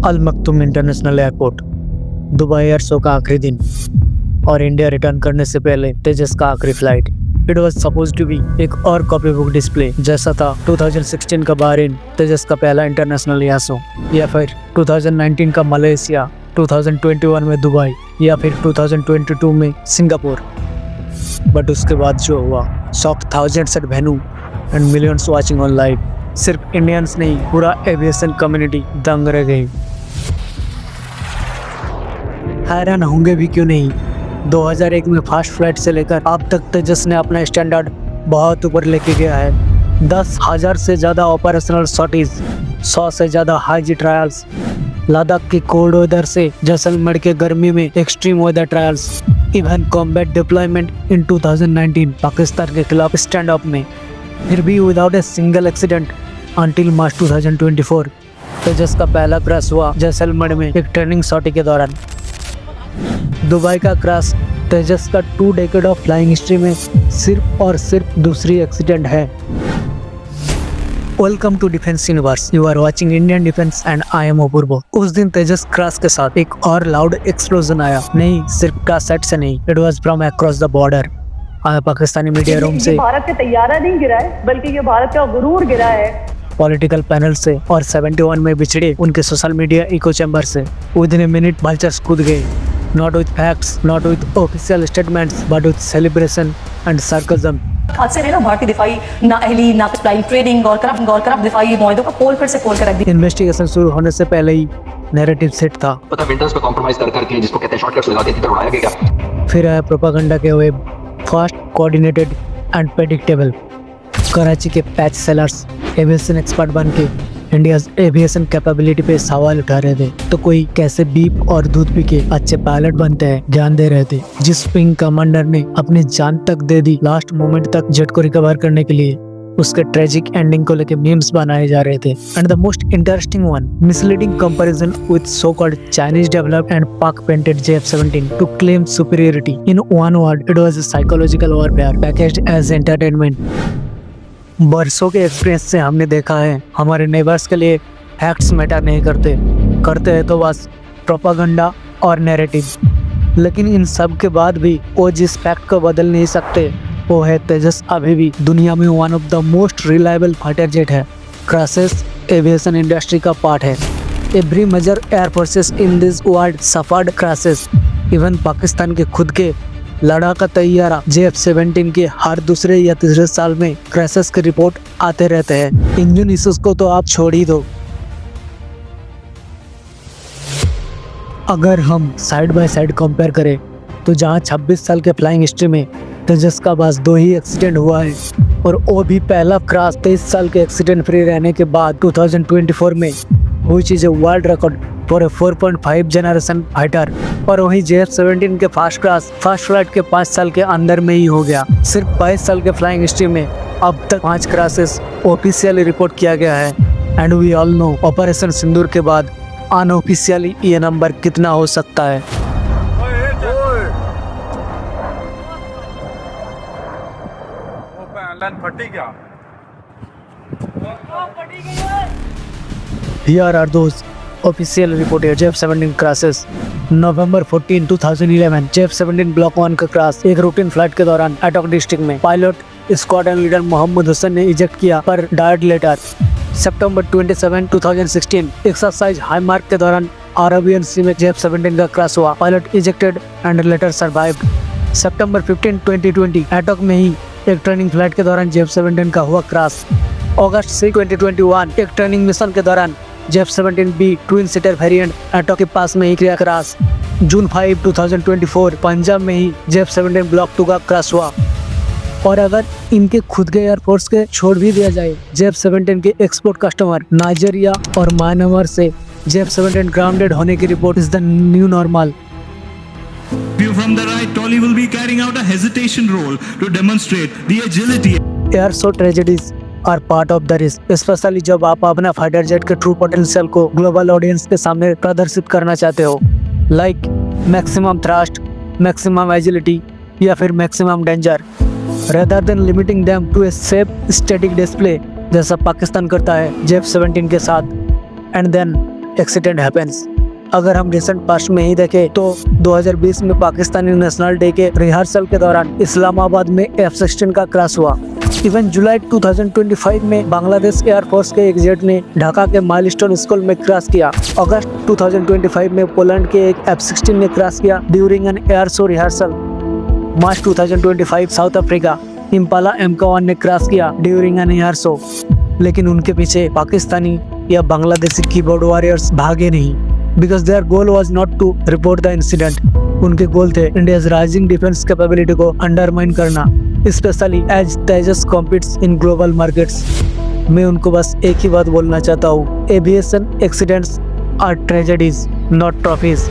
अल Maktoum international airport, Dubai air show का आखिरी दिन और इंडिया रिटर्न करने से पहले तेजस का आखिरी flight. It was supposed to be एक और कॉपी बुक डिस्प्ले जैसा था 2016 का बहरीन तेजस का पहला इंटरनेशनल एयर शो, या फिर 2019 का मलेशिया, 2021 में दुबई, या फिर 2022 में सिंगापुर। बट उसके बाद जो हुआ, shock thousands at venue and millions watching on live. सिर्फ इंडियंस नहीं, पूरा एविएशन कम्युनिटी दंग रह गई। हैरान होंगे भी क्यों नहीं, 2001 में फास्ट फ्लाइट से लेकर अब तक तेजस ने अपना स्टैंडर्ड बहुत ऊपर लेके गया है। 10,000 से ज़्यादा ऑपरेशनल सॉर्टीज, 100 से ज़्यादा हाई जी ट्रायल्स, लद्दाख के कोल्ड वेदर से जैसलमेर के गर्मी में extreme weather trials, even combat deployment in 2019 Pakistan के खिलाफ स्टैंड अप में। फिर भी without a single accident until March 2024 Tejas का पहला क्रैश हुआ जैसलमेर में एक ट्रेनिंग सॉर्टी के दौरान। दुबई का क्रैश तेजस का 2 डेकेड ऑफ फ्लाइंग हिस्ट्री में सिर्फ और सिर्फ दूसरी एक्सीडेंट है। Welcome to defence universe, you are watching Indian defence and I am Apoorv. उस दिन तेजस क्रैश के साथ एक और लाउड एक्सप्लोजन आया, नहीं सिर्फ का सेट से नहीं, it was from across the border. Pakistani media room से भारत का तैयारा नहीं गिरा है, बल्कि ये भारत का गुरूर गिरा है। पॉलिटिकल पैनल से और 71 में बिछड़े उनके सोशल मीडिया इको चैम्बर से विदिन ए मिनट vultures कूद गए। Not with facts, not with official statements, but with celebration and sarcasm। हादसे ने ना भारतीय दिफाई नाअहली, नाकस ट्रेडिंग और करप्ट दिफाई मुआहदों का पोल फिर से खोल कर रख दिया। इन्वेस्टिगेशन शुरू होने से पहले ही नैरेटिव सेट था। पता विंटर्स पे कॉम्प्रोमाइज करके जिसको कहते हैं शॉर्टकट्स लगा के इधर उड़ाया गया। फिर आया प्रोपागेंडा के web, fast, coordinated and predictable. Karachi के पैच सेलर्स एविएशन एक्सपर्ट बन के इंडियाज एविएशन कैपेबिलिटी पे सवाल उठा रहे थे, तो कोई कैसे बीप और दूध पी के अच्छे पायलट बनते हैं ध्यान दे रहे थे। जिस विंग कमांडर ने अपनी जान तक दे दी लास्ट मोमेंट तक जेट को रिकवर करने के लिए, उसके ट्रेजिक एंडिंग को लेके मीम्स बनाए जा रहे थे। And the most interesting one, misleading comparison with so called Chinese developed and Pak painted JF-17 to claim superiority. In one word, it was a psychological warfare packaged as entertainment. बरसों के experience से हमने देखा है, हमारे नेबर्स के लिए facts matter नहीं करते हैं तो बस प्रोपागेंडा और नैरेटिव। लेकिन इन सब के बाद भी वो जिस फैक्ट को बदल नहीं सकते, वो है तेजस अभी भी दुनिया में one of the most reliable fighter jet है। क्रैशेस एविएशन इंडस्ट्री का पार्ट है। Every major air forces in this world suffered crashes. Even Pakistan के खुद के लड़ाका तैयारा JF-17 के हर दूसरे या तीसरे साल में क्रैशेस के रिपोर्ट आते रहते हैं। इंजन इश्यूज को तो आप छोड़ ही दो। अगर हम साइड बाय साइड कंपेयर करें तो जहां 26 साल के फ्लाइंग हिस्ट्री में तेजस का बस 2 ही एक्सीडेंट हुआ है, और वो भी पहला क्रैश 23 साल के एक्सीडेंट फ्री रहने के बाद 2024 में, which is a world record for a 4.5 generation fighter. और वहीं JF-17 के फास्ट फ्लाइट के 5 साल के अंदर में ही हो गया। सिर्फ 22 साल के फ्लाइंग हिस्ट्री में अब तक 5 क्रैशेस ऑफिशियली रिपोर्ट किया गया है। And we all know operation Sindoor के बाद अनऑफिशियली ये नंबर कितना हो सकता है। Here are those official reported JF-17 crashes. November 14, 2011 JF-17 Block 1 का क्रैश एक रूटीन फ्लाइट के दौरान एटॉक डिस्ट्रिक्ट में। Pilot squadron leader Mohammad Hussain ने इजेक्ट किया पर died later. September 27, 2016 exercise high mark के दौरान अरेबियन सी में JF-17 का क्रैश हुआ। Pilot ejected and later survived. September 15, 2020 Attock में ही एक ट्रेनिंग फ्लाइट के दौरान JF-17 का हुआ क्रैश। अगस्त 6, 2021 एक ट्रेनिंग मिशन के दौरान JF-17B twin seater variant Attock के पास में ही किया क्रैश। जून 5, 2024 पंजाब में ही JF-17 ब्लॉक 2 का क्रैश हुआ। और अगर इनके खुद के एयरफोर्स के छोड़ भी दिया जाए, JF-17 के एक्सपोर्ट कस्टमर नाइजीरिया और म्यांमार से JF-17 ग्राउंडेड होने की report is the new normal. From the right, Tolly will be carrying out a hesitation roll to demonstrate the agility. Air show tragedies are part of the risk, especially जब आप अपना fighter jet के true potential को global audience के सामने प्रदर्शित करना चाहते हो, like maximum thrust, maximum agility या फिर maximum danger, rather than limiting them to a safe static display जैसा पाकिस्तान करता है JF-17 के साथ। And then accident happens. अगर हम रिसेंट पास्ट में ही देखें तो 2020 में पाकिस्तानी नेशनल डे के रिहर्सल के दौरान इस्लामाबाद में F-16 का क्रैश हुआ। इवन जुलाई 2025 में बांग्लादेश एयरफोर्स के एक जेट ने ढाका के माइलस्टोन स्कूल में क्रैश किया। अगस्त 2025 में पोलैंड के एक F-16 ने क्रैश किया during an air show rehearsal. March 2025 south Africa Impala MK1 ने क्रैश किया ड्यूरिंग एन एयर शो। लेकिन उनके पीछे पाकिस्तानी या बांग्लादेशी कीबोर्ड वॉरियर्स भागे नहीं, because their goal was not to report the incident. उनके गोल थे इंडियाज राइजिंग डिफेंस कैपेबिलिटी को अंडरमाइन करना, especially as Tejas competes in global markets. मैं उनको बस एक ही बात बोलना चाहता हूँ, aviation accidents are tragedies not trophies.